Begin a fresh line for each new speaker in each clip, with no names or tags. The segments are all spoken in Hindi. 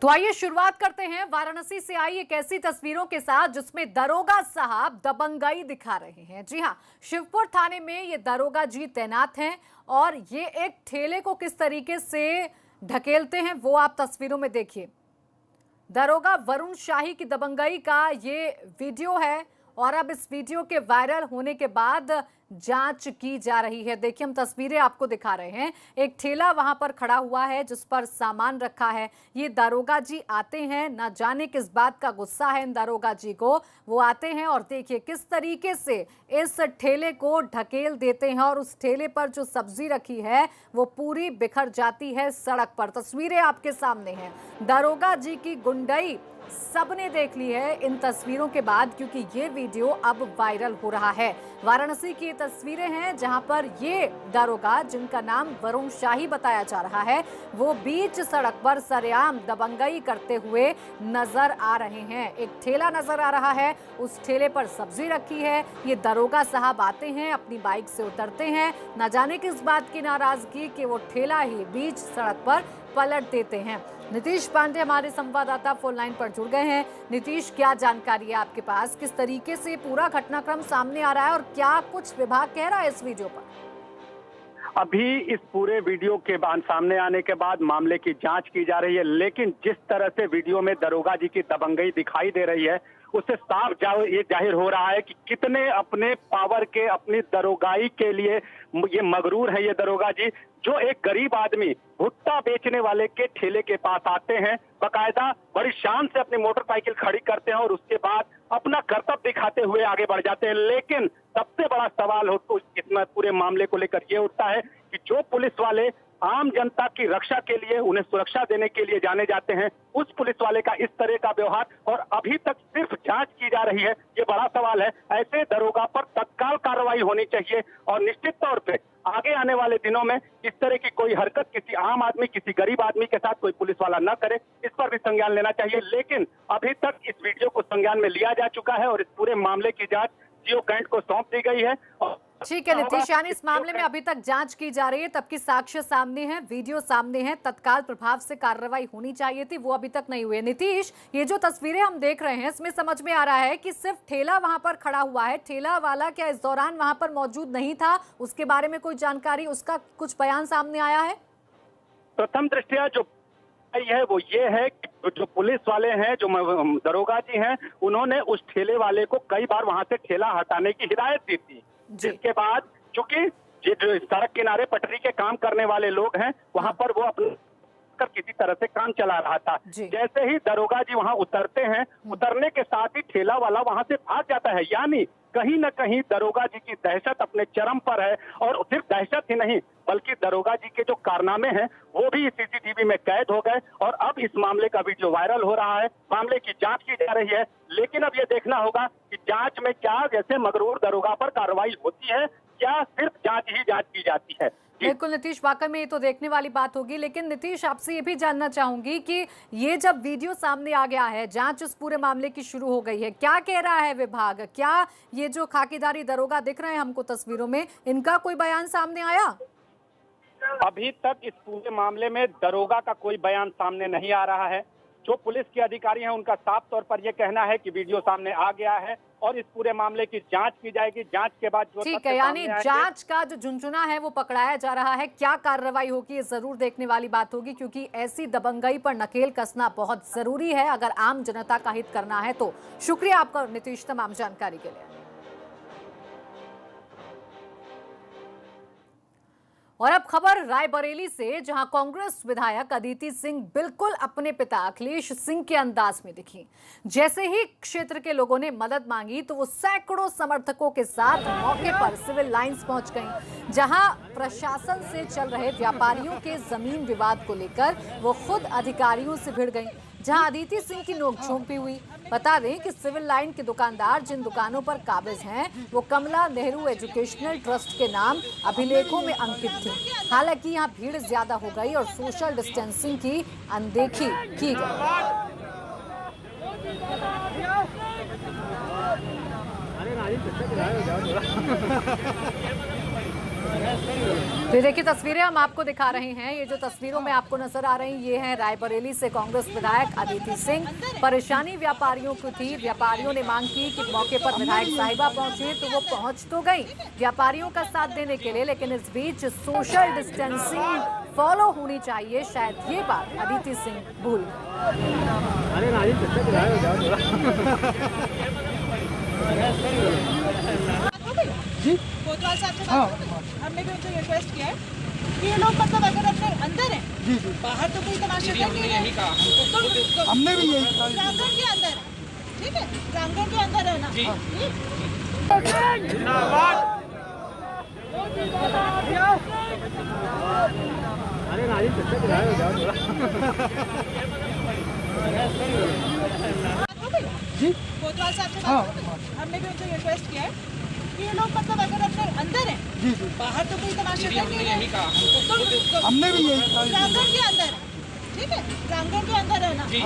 तो आइए शुरुआत करते हैं वाराणसी से आई एक ऐसी तस्वीरों के साथ जिसमें दरोगा साहब दबंगई दिखा रहे हैं। जी हां, शिवपुर थाने में ये दरोगा जी तैनात हैं और ये एक ठेले को किस तरीके से ढकेलते हैं वो आप तस्वीरों में देखिए। दरोगा वरुण शाही की दबंगई का ये वीडियो है और अब इस वीडियो के वायरल होने के बाद जांच की जा रही है। देखिए हम तस्वीरें आपको दिखा रहे हैं। एक ठेला वहां पर खड़ा हुआ है जिस पर सामान रखा है। ये दरोगा जी आते हैं, ना जाने किस बात का गुस्सा है इन दरोगा जी को। वो आते हैं और देखिए किस तरीके से इस ठेले को ढकेल देते हैं और उस ठेले पर जो सब्जी रखी है वो पूरी बिखर जाती है सड़क पर। तस्वीरें आपके सामने हैं। दरोगा जी की गुंडई सबने देख ली है इन तस्वीरों के बाद, क्योंकि ये वीडियो अब वायरल हो रहा है। वाराणसी की ये तस्वीरें हैं जहां पर ये दरोगा, जिनका नाम वरुण शाही बताया जा रहा है, वो बीच सड़क पर सरेआम दबंगई करते हुए नजर आ रहे हैं। एक ठेला नजर आ रहा है, उस ठेले पर सब्जी रखी है। ये दरोगा साहब आते हैं, अपनी बाइक से उतरते हैं, न जाने किस बात की नाराजगी कि वो ठेला ही बीच सड़क पर पलट देते हैं। नीतीश पांडे हमारे संवाददाता फोन लाइन पर जुड़ गए हैं। नीतीश, क्या जानकारी है आपके पास? किस तरीके से पूरा घटनाक्रम सामने आ रहा है और क्या कुछ विभाग कह रहा है इस वीडियो पर?
अभी इस पूरे वीडियो के बाद सामने आने के बाद मामले की जांच की जा रही है, लेकिन जिस तरह से वीडियो में दरोगा जी की दबंगई दिखाई दे रही है उससे साफ ये जाहिर हो रहा है कि कितने अपने पावर के, अपनी दरोगाई के लिए ये मगरूर है। ये दरोगा जी जो एक गरीब आदमी भुट्टा बेचने वाले के ठेले के पास आते हैं, बाकायदा बड़ी शान से अपनी मोटरसाइकिल खड़ी करते हैं और उसके बाद अपना कर्तव्य दिखाते हुए आगे बढ़ जाते हैं। लेकिन सबसे बड़ा सवाल हो तो इसमें पूरे मामले को लेकर ये उठता है कि जो पुलिस वाले आम जनता की रक्षा के लिए, उन्हें सुरक्षा देने के लिए जाने जाते हैं, उस पुलिस वाले का इस तरह का व्यवहार, और अभी तक सिर्फ जांच की जा रही है। ये बड़ा सवाल है। ऐसे दरोगा पर तत्काल कार्रवाई होनी चाहिए और निश्चित तौर पे आगे आने वाले दिनों में इस तरह की कोई हरकत किसी आम आदमी, किसी गरीब आदमी के साथ कोई पुलिस वाला न करे, इस पर भी संज्ञान लेना चाहिए। लेकिन अभी तक इस वीडियो को संज्ञान में लिया जा चुका है और इस पूरे मामले की जांच सीओ कैंट को सौंप दी गई है।
ठीक है नीतीश, यानी इस मामले में अभी तक जांच की जा रही है, तब की साक्ष्य सामने है, वीडियो सामने है, तत्काल प्रभाव से कार्रवाई होनी चाहिए थी, वो अभी तक नहीं हुई है। नीतीश, ये जो तस्वीरें हम देख रहे हैं इसमें समझ में आ रहा है कि सिर्फ ठेला वहां पर खड़ा हुआ है। ठेला वाला क्या इस दौरान वहां पर मौजूद नहीं था? उसके बारे में कोई जानकारी, उसका कुछ बयान सामने आया है?
प्रथम दृष्टया जो है वो ये है कि जो पुलिस वाले हैं, जो दरोगा जी हैं, उन्होंने उस ठेले वाले को कई बार वहां से ठेला हटाने की हिदायत दी थी। जिसके बाद चूंकि जो सड़क किनारे पटरी के काम करने वाले लोग हैं, वहां पर वो अपने किसी तरह से काम चला रहा था। जैसे ही दरोगा जी वहां उतरते हैं, उतरने के साथ ही ठेला वाला वहां से भाग जाता है। यानी कहीं न कहीं दरोगा जी की दहशत अपने चरम पर है, और सिर्फ दहशत ही नहीं बल्कि दरोगा जी के जो कारनामे हैं वो भी सीसीटीवी में कैद हो गए और अब इस मामले का वीडियो वायरल हो रहा है। मामले की जांच की जा रही है, लेकिन अब ये देखना होगा कि जांच में क्या जैसे मगरूर दरोगा पर कार्रवाई होती है या सिर्फ जांच ही जांच की जाती है।
बिल्कुल नीतीश, वाकई में ये तो देखने वाली बात होगी। लेकिन नीतीश, आपसे ये भी जानना चाहूंगी कि ये जब वीडियो सामने आ गया है, जांच इस पूरे मामले की शुरू हो गई है, क्या कह रहा है विभाग? क्या ये जो खाकीदारी दरोगा दिख रहे हैं हमको तस्वीरों में, इनका कोई बयान सामने आया?
अभी तक इस पूरे मामले में दरोगा का कोई बयान सामने नहीं आ रहा है। जो पुलिस के अधिकारी हैं उनका साफ तौर पर यह कहना है कि वीडियो सामने आ गया है और इस पूरे मामले की जांच की जाएगी। जांच के बाद जो
ठीक है, यानी जांच का जो झुनझुना है वो पकड़ाया जा रहा है। क्या कार्रवाई होगी ये जरूर देखने वाली बात होगी, क्योंकि ऐसी दबंगई पर नकेल कसना बहुत जरूरी है अगर आम जनता का हित करना है तो। शुक्रिया आपका नीतीश तमाम जानकारी के लिए। और अब खबर रायबरेली से, जहां कांग्रेस विधायक अदिति सिंह बिल्कुल अपने पिता अखिलेश सिंह के अंदाज में दिखी। जैसे ही क्षेत्र के लोगों ने मदद मांगी तो वो सैकड़ों समर्थकों के साथ मौके पर सिविल लाइंस पहुंच गईं। जहां प्रशासन से चल रहे व्यापारियों के जमीन विवाद को लेकर वो खुद अधिकारियों से भिड़ गईं। जहां अदिति सिंह की नोकझोंक भी हुई। बता दें कि सिविल लाइन के दुकानदार जिन दुकानों पर काबिज हैं वो कमला नेहरू एजुकेशनल ट्रस्ट के नाम अभिलेखों में अंकित थी। हालांकि यहां भीड़ ज्यादा हो गई और सोशल डिस्टेंसिंग की अनदेखी की गई। तो ये देखिए तस्वीरें हम आपको दिखा रहे हैं। ये जो तस्वीरों में आपको नजर आ रही ये हैं रायबरेली से कांग्रेस विधायक अदिति सिंह। परेशानी व्यापारियों को थी। व्यापारियों ने मांग की कि मौके पर विधायक साहिबा पहुंचे तो वो पहुंच तो गई व्यापारियों का साथ देने के लिए, लेकिन इस बीच सोशल डिस्टेंसिंग फॉलो होनी चाहिए, शायद ये बात अदिति सिंह भूल
जी कोतवाल साहब से बात हो गई। हमने भी उनसे रिक्वेस्ट किया है कि ये लोग मतलब अगर अपने अंदर हैं जी जी बाहर तो कोई तमाशा नहीं है। तो हमने भी यही कहा प्रांगण के अंदर है, ठीक है, प्रांगण के अंदर है ना जी। जी कोतवाल साहब से बात हो गई। हमने भी उनसे रिक्वेस्ट किया है कि ये लोग मतलब अगर अपने अंदर हैं जी जी बाहर तो कोई तमाशा नहीं है। तो हमने भी यही कहा प्रांगण के अंदर है, ठीक है, प्रांगण के अंदर है ना जी।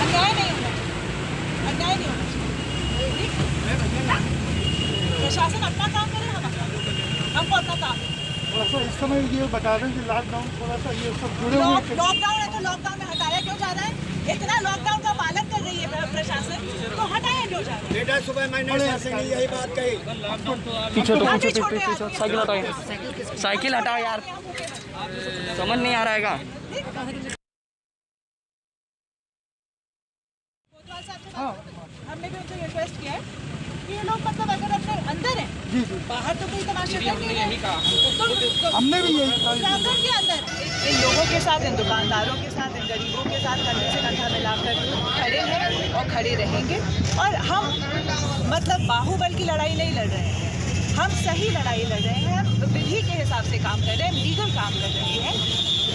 अन्याय नहीं होना चाहिए, अन्याय नहीं होना चाहिए। प्रशासन अपना काम करे, हम अपना, हमको अपना काम।
थोड़ा सा इस समय ये बता दें कि लॉकडाउन थोड़ा सा ये सब जुड़े हुए हैं।
लॉकडाउन है तो लॉकडाउन में हटाया क्यों जा रहा है? इतना लॉकडाउन का पालन कर रही है प्रशासन तो हटाया क्यों जा रहा है?
बेटा सुबह मैंने शासन ने यही बात कही।
पीछे साइकिल हटाओ, साइकिल हटाओ यार, समझ नहीं आ रहा है।
हमने भी उनसे रिक्वेस्ट किया है कि ये लोग मतलब अगर अपने अंदर हैं जी जी बाहर तो कोई तमाशा नहीं है। तो
हमने भी यही कहा
प्रांगण के अंदर इन लोगों के साथ, इन दुकानदारों के साथ, इन गरीबों के साथ कंधे से कंधा मिलाकर खड़े हैं और खड़े रहेंगे। और हम मतलब बाहुबल की लड़ाई नहीं लड़ रहे हैं, हम सही लड़ाई लड़ रहे हैं, हम विधि के हिसाब से काम कर रहे हैं, लीगल काम कर रहे हैं।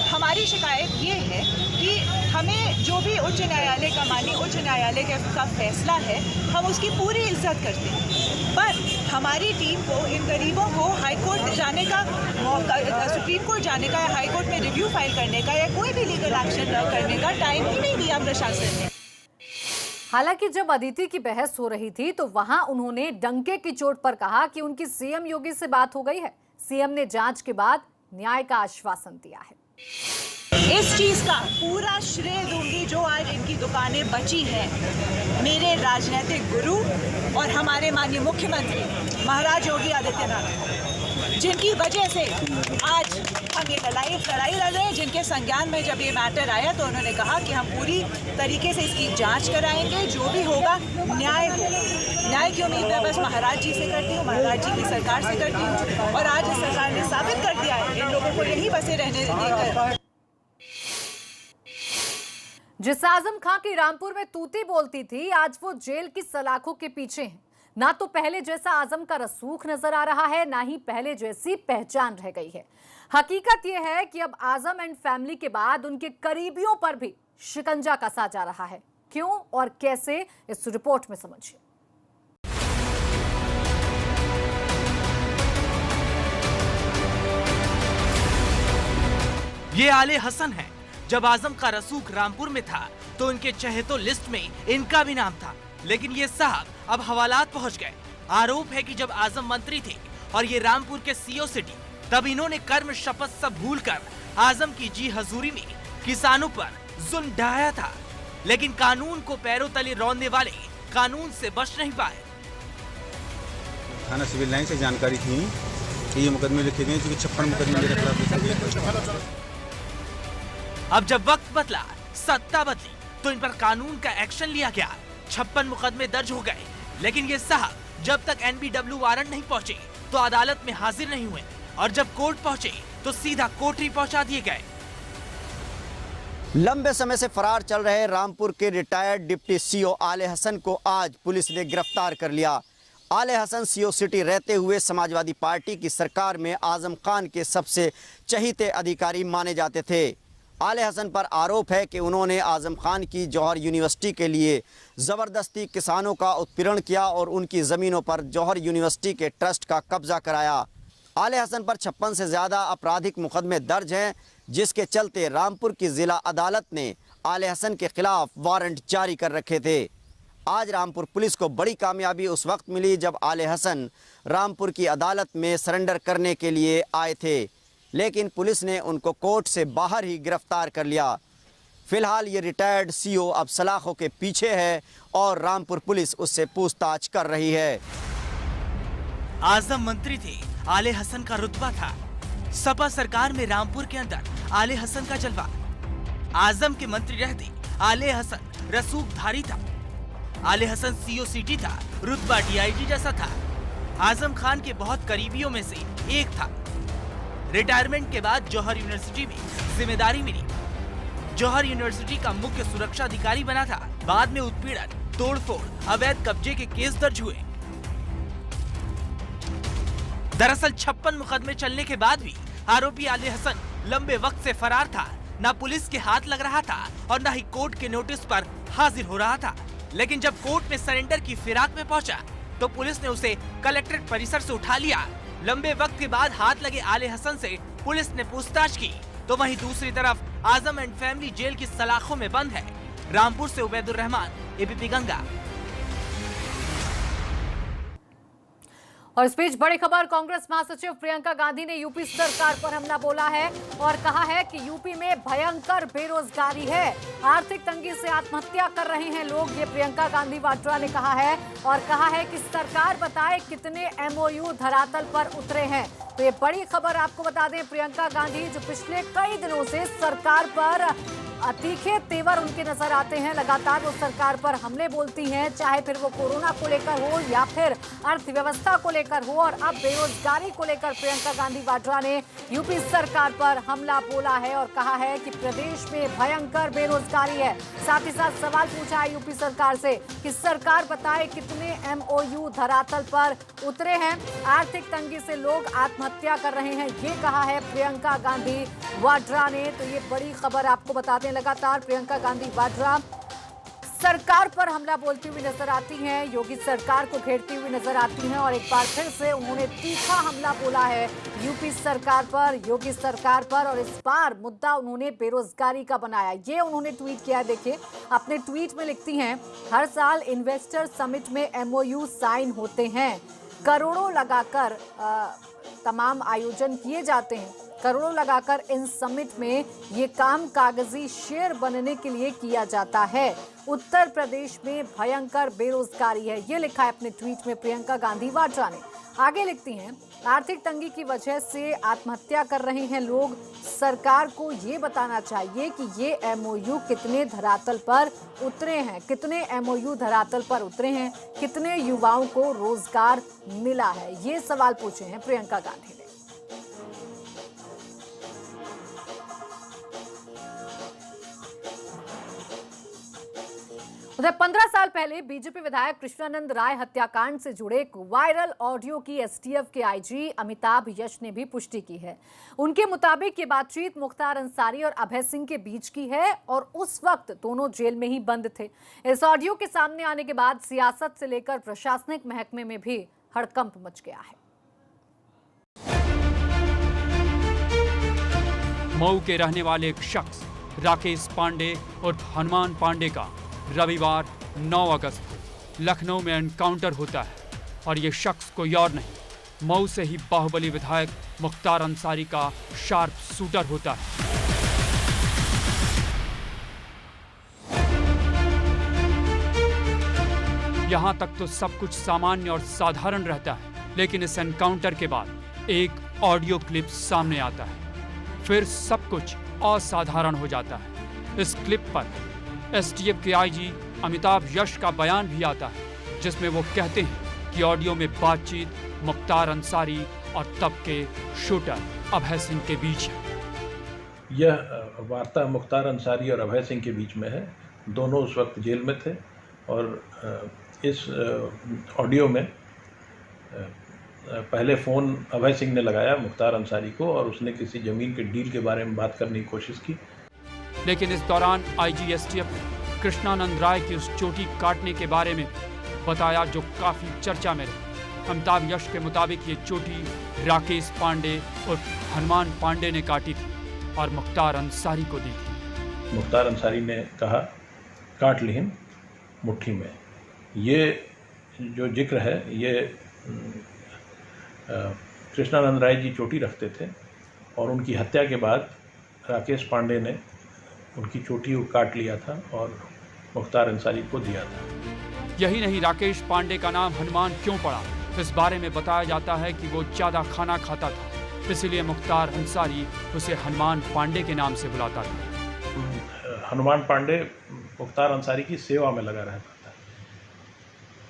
हमारी शिकायत ये है कि हमें जो भी उच्च न्यायालय का माननीय उच्च न्यायालय का फैसला है हम उसकी पूरी इज्जत करते हैं, पर हमारी टीम को, इन गरीबों को हाई कोर्ट जाने का मौका, सुप्रीम कोर्ट जाने का या हाई कोर्ट में रिव्यू फाइल करने का या कोई भी लीगल एक्शन करने का टाइम ही नहीं दिया प्रशासन ने।
हालांकि जब अदिति की बहस हो रही थी तो वहां उन्होंने डंके की चोट पर कहा कि उनकी सीएम योगी से बात हो गई है। सीएम ने जांच के बाद न्याय का आश्वासन दिया है।
इस चीज का पूरा श्रेय दूंगी जो आज इनकी दुकानें बची हैं मेरे राजनीतिक गुरु और हमारे माननीय मुख्यमंत्री महाराज योगी आदित्यनाथ, जिनकी वजह से आज हम ये लड़ाई लड़ रहे हैं। जिनके संज्ञान में जब ये मैटर आया तो उन्होंने कहा कि हम पूरी तरीके से इसकी जांच कराएंगे, जो भी होगा न्याय होगा। न्याय की उम्मीद मैं बस महाराज जी से करती हूँ, महाराज जी की सरकार से करती हूँ। और आज इस सरकार ने साबित कर दिया है इन लोगों को यहीं बसे रहने देकर।
जिस आजम खां की रामपुर में तूती बोलती थी, आज वो जेल की सलाखों के पीछे हैं। ना तो पहले जैसा आजम का रसूख नजर आ रहा है, ना ही पहले जैसी पहचान रह गई है। हकीकत यह है कि अब आजम एंड फैमिली के बाद उनके करीबियों पर भी शिकंजा कसा जा रहा है। क्यों और कैसे, इस रिपोर्ट में समझिए।
ये आले हसन है। जब आजम का रसूख रामपुर में था तो इनके चहेतों लिस्ट में इनका भी नाम था, लेकिन ये साहब अब हवालात पहुंच गए। आरोप है कि जब आजम मंत्री थे और ये रामपुर के सीओ सिटी, तब इन्होंने कर्म शपथ सब भूलकर आजम की जी हजूरी में किसानों पर जुल्म ढाया था। लेकिन कानून को पैरों तले रौंदने वाले कानून से बच नहीं पाए।
थाना सिविल लाइन से जानकारी थी कि ये मुकदमे लिखे गए, क्योंकि 56 मुकदमे मेरे खिलाफ।
अब जब वक्त बदला, सत्ता बदली, तो इन पर कानून का एक्शन लिया गया। 56 मुकदमे दर्ज हो गए, लेकिन ये साहब जब तक NBW वारंट नहीं पहुंचे तो अदालत में हाजिर नहीं हुए, और जब कोर्ट पहुंचे तो सीधा कोठरी पहुंचा दिए गए।
लंबे समय से फरार चल रहे रामपुर के रिटायर्ड डिप्टी सीओ आले हसन को आज पुलिस ने गिरफ्तार कर लिया। आले हसन सीओ सिटी रहते हुए समाजवादी पार्टी की सरकार में आजम खान के सबसे चहीते अधिकारी माने जाते थे। आले हसन पर आरोप है कि उन्होंने आजम खान की जौहर यूनिवर्सिटी के लिए ज़बरदस्ती किसानों का उत्पीड़न किया और उनकी ज़मीनों पर जौहर यूनिवर्सिटी के ट्रस्ट का कब्जा कराया। आले हसन पर 56 से ज़्यादा आपराधिक मुकदमे दर्ज हैं, जिसके चलते रामपुर की ज़िला अदालत ने आले हसन के खिलाफ वारंट जारी कर रखे थे। आज रामपुर पुलिस को बड़ी कामयाबी उस वक्त मिली जब आले हसन रामपुर की अदालत में सरेंडर करने के लिए आए थे, लेकिन पुलिस ने उनको कोर्ट से बाहर ही गिरफ्तार कर लिया। फिलहाल ये रिटायर्ड सीओ अब सलाखों के पीछे है और रामपुर पुलिस उससे पूछताछ कर रही है।
आजम मंत्री थे, आले हसन का रुतबा था। सपा सरकार में रामपुर के अंदर आले हसन का जलवा। आजम के मंत्री रहते आले हसन रसूखधारी था। आले हसन सीओ सिटी था, रुतबा डीआईजी जैसा था। आजम खान के बहुत करीबियों में से एक था। रिटायरमेंट के बाद जौहर यूनिवर्सिटी में जिम्मेदारी मिली। जौहर यूनिवर्सिटी का मुख्य सुरक्षा अधिकारी बना था। बाद में उत्पीड़न, तोड़फोड़, अवैध कब्जे के केस दर्ज हुए। दरअसल 56 मुकदमे चलने के बाद भी आरोपी आले हसन लंबे वक्त से फरार था। न पुलिस के हाथ लग रहा था और न ही कोर्ट के नोटिस पर हाजिर हो रहा था। लेकिन जब कोर्ट में सरेंडर की फिराक में पहुंचा तो पुलिस ने उसे कलेक्ट्रेट परिसर से उठा लिया। लंबे वक्त के बाद हाथ लगे आले हसन से पुलिस ने पूछताछ की, तो वहीं दूसरी तरफ आजम एंड फैमिली जेल की सलाखों में बंद है। रामपुर से उबैदुर रहमान, एबीपी गंगा।
और इस बीच बड़ी खबर, कांग्रेस महासचिव प्रियंका गांधी ने यूपी सरकार पर हमला बोला है और कहा है कि यूपी में भयंकर बेरोजगारी है, आर्थिक तंगी से आत्महत्या कर रहे हैं लोग। ये प्रियंका गांधी वाड्रा ने कहा है और कहा है कि सरकार बताए कितने एमओयू धरातल पर उतरे हैं। तो ये बड़ी खबर आपको बता दें, प्रियंका गांधी जो पिछले कई दिनों से सरकार पर तीखे तेवर उनके नजर आते हैं, लगातार वो सरकार पर हमले बोलती हैं, चाहे फिर वो कोरोना को लेकर हो या फिर अर्थव्यवस्था को लेकर हो। और अब बेरोजगारी को लेकर प्रियंका गांधी वाड्रा ने यूपी सरकार पर हमला बोला है और कहा है कि प्रदेश में भयंकर बेरोजगारी है। साथ ही साथ सवाल पूछा है यूपी सरकार से कि सरकार बताए कितने एमओयू धरातल पर उतरे हैं, आर्थिक तंगी से लोग आत्महत्या कर रहे हैं, ये कहा है प्रियंका गांधी वाड्रा ने। तो ये बड़ी खबर आपको बताते हैं, लगातार प्रियंका गांधी वाड्रा सरकार पर हमला बोलती हुई नजर आती हैं, योगी सरकार को घेरती हुई नजर आती हैं और एक बार फिर से उन्होंने तीखा हमला बोला है यूपी सरकार पर, योगी सरकार पर। और इस बार मुद्दा उन्होंने बेरोजगारी का बनाया। ये उन्होंने ट्वीट किया, देखिए अपने ट्वीट में लिखती हैं, हर साल इन्वेस्टर समिट में एमओयू साइन होते हैं, करोड़ों लगाकर तमाम आयोजन किए जाते हैं, करोड़ों लगाकर इन समिट में ये काम कागजी शेयर बनने के लिए किया जाता है। उत्तर प्रदेश में भयंकर बेरोजगारी है, ये लिखा है अपने ट्वीट में प्रियंका गांधी वाड्रा ने। आगे लिखती हैं, आर्थिक तंगी की वजह से आत्महत्या कर रहे हैं लोग, सरकार को ये बताना चाहिए कि ये एमओयू कितने धरातल पर उतरे हैं, कितने एमओयू धरातल पर उतरे हैं, कितने युवाओं को रोजगार मिला है, ये सवाल पूछे हैं प्रियंका गांधी ने। उधर 15 साल पहले बीजेपी विधायक कृष्णानंद राय हत्याकांड से जुड़े एक वायरल ऑडियो की एसटीएफ के आईजी अमिताभ यश ने भी पुष्टि की है। उनके मुताबिक ये बातचीत मुख्तार अंसारी और अभय सिंह के बीच की है और उस वक्त दोनों जेल में ही बंद थे। इस ऑडियो के सामने आने के बाद सियासत से लेकर प्रशासनिक महकमे में भी हड़कंप मच गया है।
मऊ के रहने वाले एक शख्स राकेश पांडे और हनुमान पांडे का रविवार 9 अगस्त को लखनऊ में एनकाउंटर होता है और ये शख्स कोई और नहीं, मऊ से ही बाहुबली विधायक मुख्तार अंसारी का शार्प शूटर होता है। यहाँ तक तो सब कुछ सामान्य और साधारण रहता है, लेकिन इस एनकाउंटर के बाद एक ऑडियो क्लिप सामने आता है, फिर सब कुछ असाधारण हो जाता है। इस क्लिप पर एसटीएफ के आईजी अमिताभ यश का बयान भी आता है, जिसमें वो कहते हैं कि ऑडियो में बातचीत मुख्तार अंसारी और तब के शूटर अभय सिंह के बीच है।
यह वार्ता मुख्तार अंसारी और अभय सिंह के बीच में है। दोनों उस वक्त जेल में थे और इस ऑडियो में पहले फ़ोन अभय सिंह ने लगाया मुख्तार अंसारी को और उसने किसी ज़मीन के डील के बारे में बात करने की कोशिश की।
लेकिन इस दौरान आईजी एसटीएफ ने कृष्णानंद राय की उस चोटी काटने के बारे में बताया जो काफ़ी चर्चा में रही। अमिताभ यश के मुताबिक ये चोटी राकेश पांडे और हनुमान पांडे ने काटी थी और मुख्तार अंसारी को दी थी।
मुख्तार अंसारी ने कहा, काट लिहिन मुट्ठी में। ये जो जिक्र है ये कृष्णानंद राय जी चोटी रखते थे और उनकी हत्या के बाद राकेश पांडे ने उनकी चोटी को काट लिया था और मुख्तार अंसारी को दिया था।
यही नहीं, राकेश पांडे का नाम हनुमान क्यों पड़ा, इस बारे में बताया जाता है कि वो ज़्यादा खाना खाता था, इसलिए मुख्तार अंसारी उसे हनुमान पांडे के नाम से बुलाता था।
हनुमान पांडे मुख्तार अंसारी की सेवा में लगा रहता था।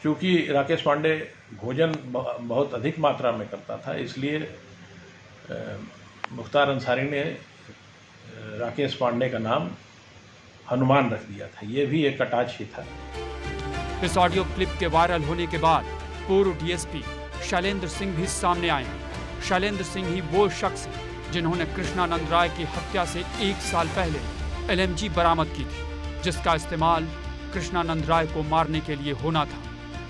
क्योंकि राकेश पांडे भोजन बहुत अधिक मात्रा में करता था, इसलिए मुख्तार अंसारी ने राकेश पांडे का नाम हनुमान रख दिया था। ये भी एक कटाक्ष ही था।
इस ऑडियो क्लिप के वायरल होने के बाद पूर्व डीएसपी शैलेंद्र सिंह भी सामने आए हैं। शैलेंद्र सिंह ही वो शख्स हैं जिन्होंने कृष्णानंद राय की हत्या से 1 साल पहले LMG बरामद की थी, जिसका इस्तेमाल कृष्णानंद राय को मारने के लिए होना था।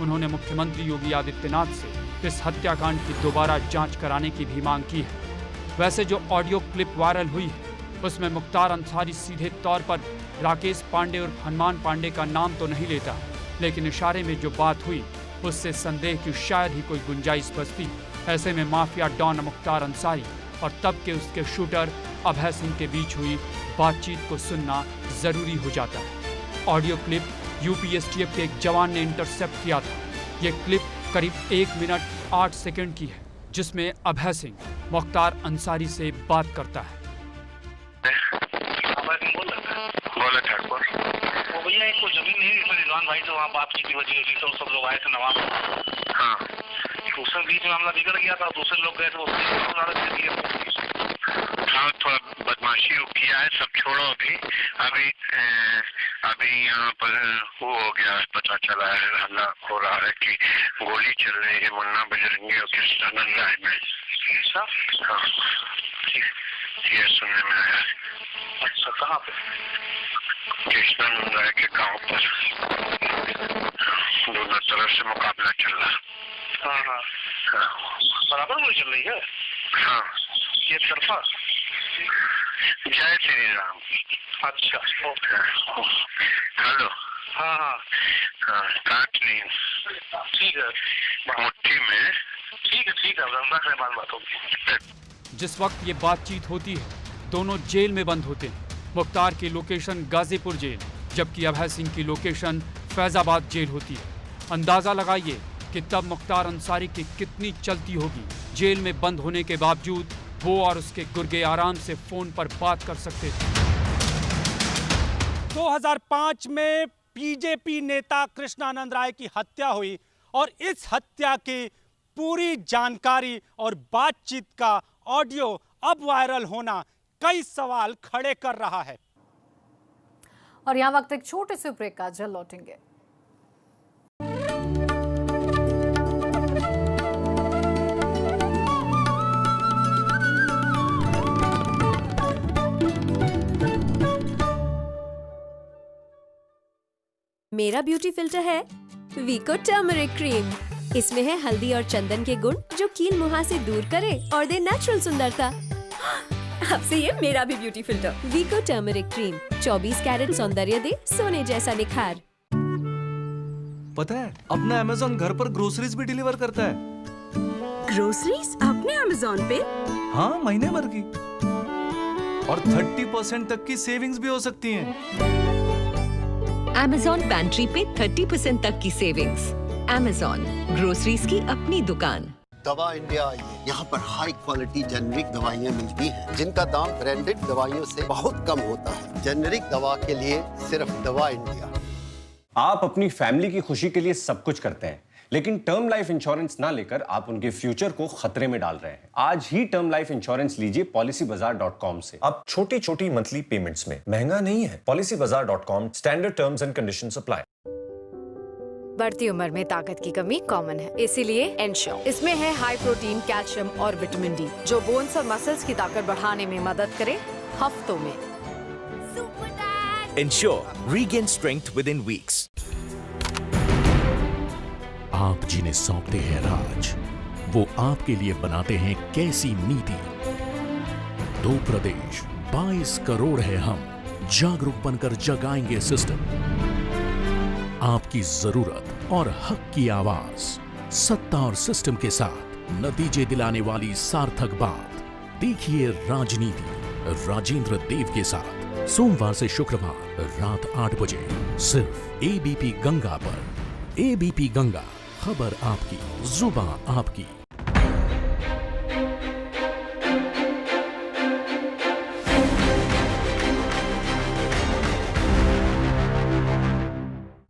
उन्होंने मुख्यमंत्री योगी आदित्यनाथ से इस हत्याकांड की दोबारा जांच कराने की भी मांग की है। वैसे जो ऑडियो क्लिप वायरल हुई है उसमें मुख्तार अंसारी सीधे तौर पर राकेश पांडे और हनुमान पांडे का नाम तो नहीं लेता, लेकिन इशारे में जो बात हुई उससे संदेह की शायद ही कोई गुंजाइश बचती। ऐसे में माफिया डॉन मुख्तार अंसारी और तब के उसके शूटर अभय सिंह के बीच हुई बातचीत को सुनना जरूरी हो जाता है। ऑडियो क्लिप UPSTF के एक जवान ने इंटरसेप्ट किया था। ये क्लिप करीब 1 मिनट 8 सेकंड की है, जिसमें अभय सिंह मुख्तार अंसारी से बात करता है।
बोले ठाकुर, वो भैया एक को जमीन नहीं, इसमें रिजवान भाई से वहाँ बात की थी, वजह हुई तो सब लोग आए थे नवाब। हाँ, उसमें बीच में मामला बिगड़ गया था, दूसरे लोग गए थे, हाँ थोड़ा बदमाशी किया है, सब छोड़ो अभी अभी यहाँ पर वो हो गया है, पता चला है, हल्ला हो रहा है कि गोली चल रही है मुन्ना बजरंगी और कृष्णानंद राय में। हाँ, ये सुनने में आया है। अच्छा, कहाँ पे? कृष्णानंद राय के गांव पर दोनों तरफ से मुकाबला चल रहा। हाँ हाँ, बराबर गोली चल रही है। हाँ, ये तरफा। जय श्री राम। अच्छा, ओके। हेलो। हाँ हाँ हाँ, काट ली। ठीक है, मुट्ठी में। ठीक है, बात होगी।
जिस वक्त ये बातचीत होती है दोनों जेल में बंद होते हैं। मुख्तार की लोकेशन गाजीपुर जेल, जबकि अभय सिंह की लोकेशन फैजाबाद जेल होती है। अंदाजा लगाइए कि तब मुख्तार अंसारी की कितनी चलती होगी। जेल में बंद होने के बावजूद वो और उसके गुर्गे आराम से फोन पर बात कर सकते थे।
2005 में बीजेपी नेता कृष्णानंद राय की हत्या हुई और इस हत्या की पूरी जानकारी और बातचीत का ऑडियो अब वायरल होना कई सवाल खड़े कर रहा है।
और यहाँ वक्त एक छोटे से ब्रेक का, जल्द लौटेंगे।
मेरा ब्यूटी फिल्टर है वीको टर्मरिक क्रीम। इसमें है हल्दी और चंदन के गुण जो कील मुहासे दूर करे और दे नेचुरल सुंदरता। अब से ये मेरा भी ब्यूटी फिल्टर वीको टर्मरिक क्रीम, 24 कैरेट सौंदर्य दे सोने जैसा निखार।
पता है अपना अमेज़न घर पर ग्रोसरीज भी डिलीवर करता है।
ग्रोसरीज अपने अमेज़न पे?
हाँ, महीने भर की, और 30% तक की सेविंग्स भी हो सकती हैं।
अमेज़न पैंट्री पे 30% तक की सेविंग्स। अमेज़न, ग्रोसरीज की अपनी दुकान।
दवा इंडिया आई है। यहाँ पर हाई क्वालिटी जेनेरिक दवाइयाँ मिलती हैं, जिनका दाम ब्रांडेड दवाइयों से बहुत कम होता है। जेनेरिक दवा के लिए सिर्फ दवा इंडिया।
आप अपनी फैमिली की खुशी के लिए सब कुछ करते हैं, लेकिन टर्म लाइफ इंश्योरेंस ना लेकर आप उनके फ्यूचर को खतरे में डाल रहे हैं। आज ही टर्म लाइफ इंश्योरेंस लीजिए policybazaar.com से। अब छोटी छोटी मंथली पेमेंट्स में महंगा नहीं है। policybazaar.com, standard terms and conditions apply.
बढ़ती उम्र में ताकत की कमी कॉमन है, इसीलिए एनश्योर। इसमें है हाई प्रोटीन, कैल्शियम और विटामिन डी, जो बोन्स और मसल्स की ताकत बढ़ाने में मदद करे हफ्तों में।
Ensure, regain strength with in weeks.
आप जिन्हें सौंपते हैं राज, वो आपके लिए बनाते हैं कैसी नीति। 2 प्रदेश, 22 करोड़ है हम, जागरूक बनकर जगाएंगे सिस्टम। आपकी जरूरत और हक की आवाज, सत्ता और सिस्टम के साथ नतीजे दिलाने वाली सार्थक बात। देखिए राजनीति राजेंद्र देव के साथ सोमवार से शुक्रवार रात 8 बजे सिर्फ एबीपी गंगा पर। एबीपी गंगा, खबर आपकी, जुबान आपकी।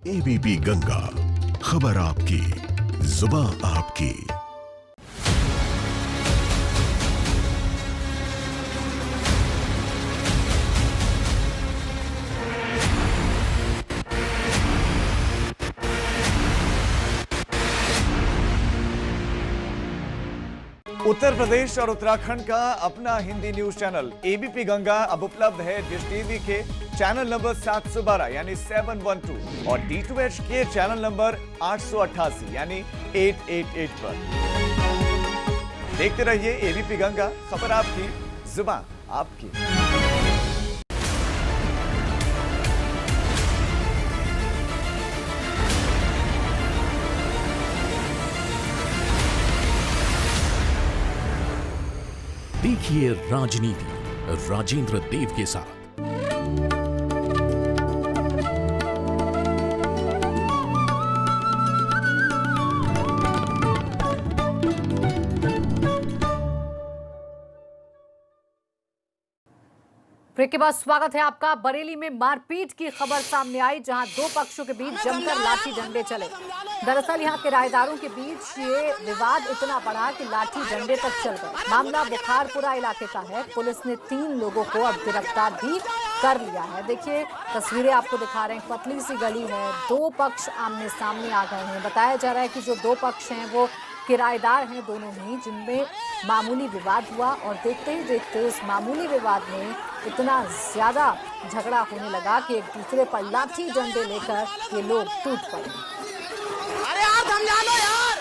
एबीपी गंगा, खबर आपकी, जुबान आपकी।
उत्तर प्रदेश और उत्तराखंड का अपना Hindi news channel ABP Ganga अब उपलब्ध है डिश टीवी के चैनल नंबर 712 यानी 712 और D2H के चैनल नंबर 888 यानी 888 पर। देखते रहिए एबीपी गंगा, खबर आपकी, जुबान आपकी।
देखिए राजनीति राजेंद्र देव के साथ।
ब्रेक के बाद स्वागत है आपका। बरेली में मारपीट की खबर सामने आई, जहां दो पक्षों के बीच जमकर लाठी डंडे चले। दरअसल यहां किराएदारों के बीच ये विवाद इतना बढ़ा कि लाठी डंडे तक चल गए। मामला बुखारपुरा इलाके का है। पुलिस ने 3 लोगों को अब गिरफ्तार भी कर लिया है। देखिए तस्वीरें आपको दिखा रहे हैं, पतली सी गली है, 2 पक्ष आमने सामने आ गए हैं। बताया जा रहा है कि जो 2 पक्ष हैं वो किराएदार हैं दोनों ही, जिनमें मामूली विवाद हुआ और देखते ही देखते इस मामूली विवाद में इतना ज्यादा झगड़ा होने लगा कि एक दूसरे पर लाठी डंडे लेकर ये लोग टूट पड़े।
अरे यार समझा लो यार।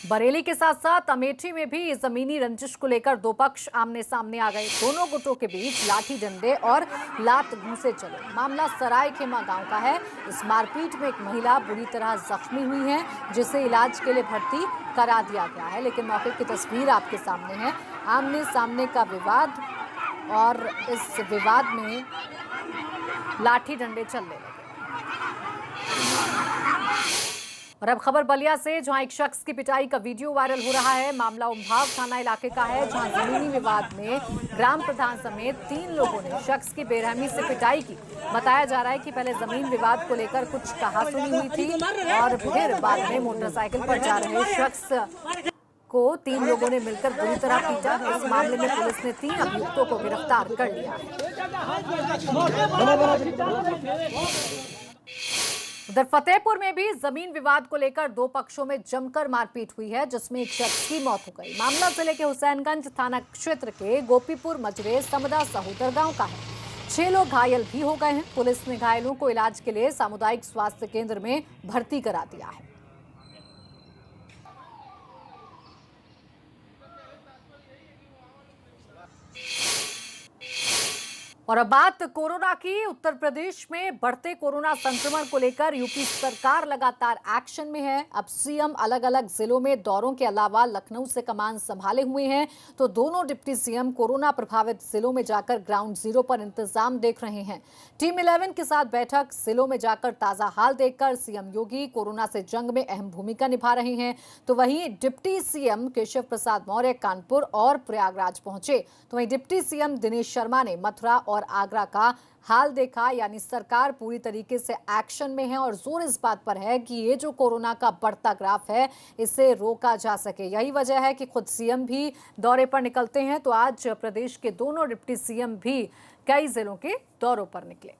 बरेली के साथ साथ अमेठी में भी जमीनी रंजिश को लेकर 2 पक्ष आमने सामने आ गए। दोनों गुटों के बीच लाठी डंडे और लात घूंसे चले। मामला सरायखेमा गांव का है। इस मारपीट में एक महिला बुरी तरह जख्मी हुई है, जिसे इलाज के लिए भर्ती करा दिया गया है। लेकिन मौके की तस्वीर आपके सामने है। आमने सामने का विवाद और इस विवाद में लाठी डंडे चलने लगे। और अब खबर बलिया से, जहां एक शख्स की पिटाई का वीडियो वायरल हो रहा है। मामला उम्भाव थाना इलाके का है, जहां जमीनी विवाद में ग्राम प्रधान समेत 3 लोगों ने शख्स की बेरहमी से पिटाई की। बताया जा रहा है कि पहले जमीन विवाद को लेकर कुछ कहासुनी हुई थी और फिर बाद में मोटरसाइकिल पर जा रहे शख्स को 3 लोगों ने मिलकर बुरी तरह पीटा। इस मामले में पुलिस ने 3 अभियुक्तों को गिरफ्तार कर लिया है। उधर फतेहपुर में भी जमीन विवाद को लेकर 2 पक्षों में जमकर मारपीट हुई है, जिसमें एक शख्स की मौत हो गई। मामला जिले के हुसैनगंज थाना क्षेत्र के गोपीपुर मजरे समदा सहोदर गांव का है। 6 लोग घायल भी हो गए हैं। पुलिस ने घायलों को इलाज के लिए सामुदायिक स्वास्थ्य केंद्र में भर्ती करा दिया है। और अब बात कोरोना की। उत्तर प्रदेश में बढ़ते कोरोना संक्रमण को लेकर यूपी सरकार लगातार एक्शन में है। अब सीएम अलग अलग जिलों में दौरों के अलावा लखनऊ से कमान संभाले हुए हैं, तो दोनों डिप्टी सीएम कोरोना प्रभावित जिलों में जाकर ग्राउंड जीरो पर इंतजाम देख रहे हैं। टीम 11 के साथ बैठक, जिलों में जाकर ताजा हाल देखकर सीएम योगी कोरोना से जंग में अहम भूमिका निभा रहे हैं। तो वहीं डिप्टी सीएम केशव प्रसाद मौर्य कानपुर और प्रयागराज पहुंचे। तो वहीं डिप्टी सीएम दिनेश शर्मा ने मथुरा और आगरा का हाल देखा। यानी सरकार पूरी तरीके से एक्शन में है और जोर इस बात पर है कि ये जो कोरोना का बढ़ता ग्राफ है, इसे रोका जा सके। यही वजह है कि खुद सीएम भी दौरे पर निकलते हैं। तो आज प्रदेश के दोनों डिप्टी सीएम भी कई जिलों के दौरों पर निकले।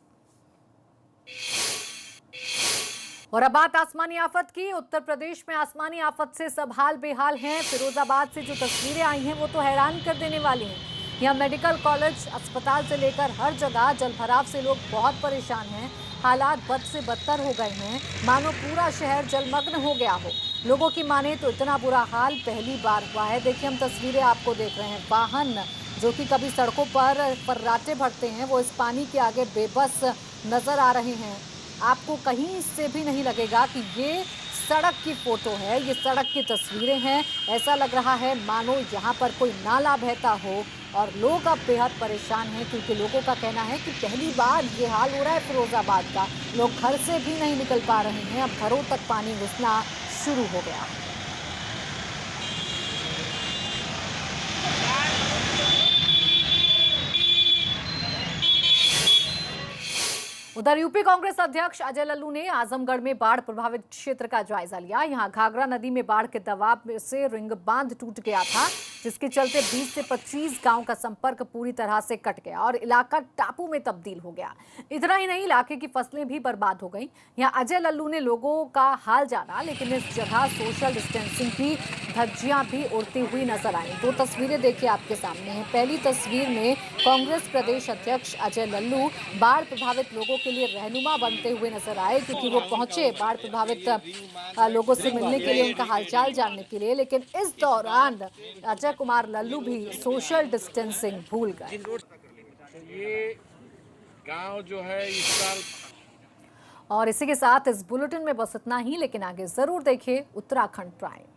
और अब बात आसमानी आफत की। उत्तर प्रदेश में आसमानी आफत से सब हाल बेहाल हैं। फिरोजाबाद से जो तस्वीरें आई हैं वो तो हैरान कर देने वाली हैं। यहाँ मेडिकल कॉलेज, अस्पताल से लेकर हर जगह जलभराव से लोग बहुत परेशान हैं। हालात बद से बदतर हो गए हैं, मानो पूरा शहर जलमग्न हो गया हो। लोगों की माने तो इतना बुरा हाल पहली बार हुआ है। देखिए हम तस्वीरें आपको देख रहे हैं। वाहन जो कि कभी सड़कों पर फर्राटे भरते हैं, वो इस पानी के आगे बेबस नजर आ रहे हैं। आपको कहीं से भी नहीं लगेगा कि ये सड़क की फोटो है, ये सड़क की तस्वीरें हैं। ऐसा लग रहा है मानो यहाँ पर कोई नाला बहता हो और लोग अब बेहद परेशान हैं, क्योंकि लोगों का कहना है कि पहली बार ये हाल हो रहा है फिरोजाबाद का। लोग घर से भी नहीं निकल पा रहे हैं, अब घरों तक पानी घुसना शुरू हो गया है। उधर यूपी कांग्रेस अध्यक्ष अजय लल्लू ने आजमगढ़ में बाढ़ प्रभावित क्षेत्र का जायजा लिया। यहां घाघरा नदी में बाढ़ के दबाव से रिंग बांध टूट गया था, जिसके चलते 20 से 25 गांव का संपर्क पूरी तरह से कट गया और इलाका टापू में तब्दील हो गया। इतना ही नहीं, इलाके की फसलें भी बर्बाद हो गई। यहां अजय लल्लू ने लोगों का हाल जाना, लेकिन इस जगह सोशल डिस्टेंसिंग की धज्जियां भी उड़ती हुई नजर आई। दो तस्वीरें देखिए आपके सामने हैं। पहली तस्वीर में कांग्रेस प्रदेश अध्यक्ष अजय लल्लू बाढ़ प्रभावित लोगों के लिए रहनुमा बनते हुए नजर आए, क्योंकि वो पहुंचे बाढ़ प्रभावित लोगों से मिलने के लिए, उनका हालचाल जानने के लिए। लेकिन इस दौरान अजय कुमार लल्लू भी सोशल डिस्टेंसिंग भूल गए।
ये गांव जो है इस साल।
और इसी के साथ इस बुलेटिन में बस इतना ही, लेकिन आगे जरूर देखिए उत्तराखंड प्राइम।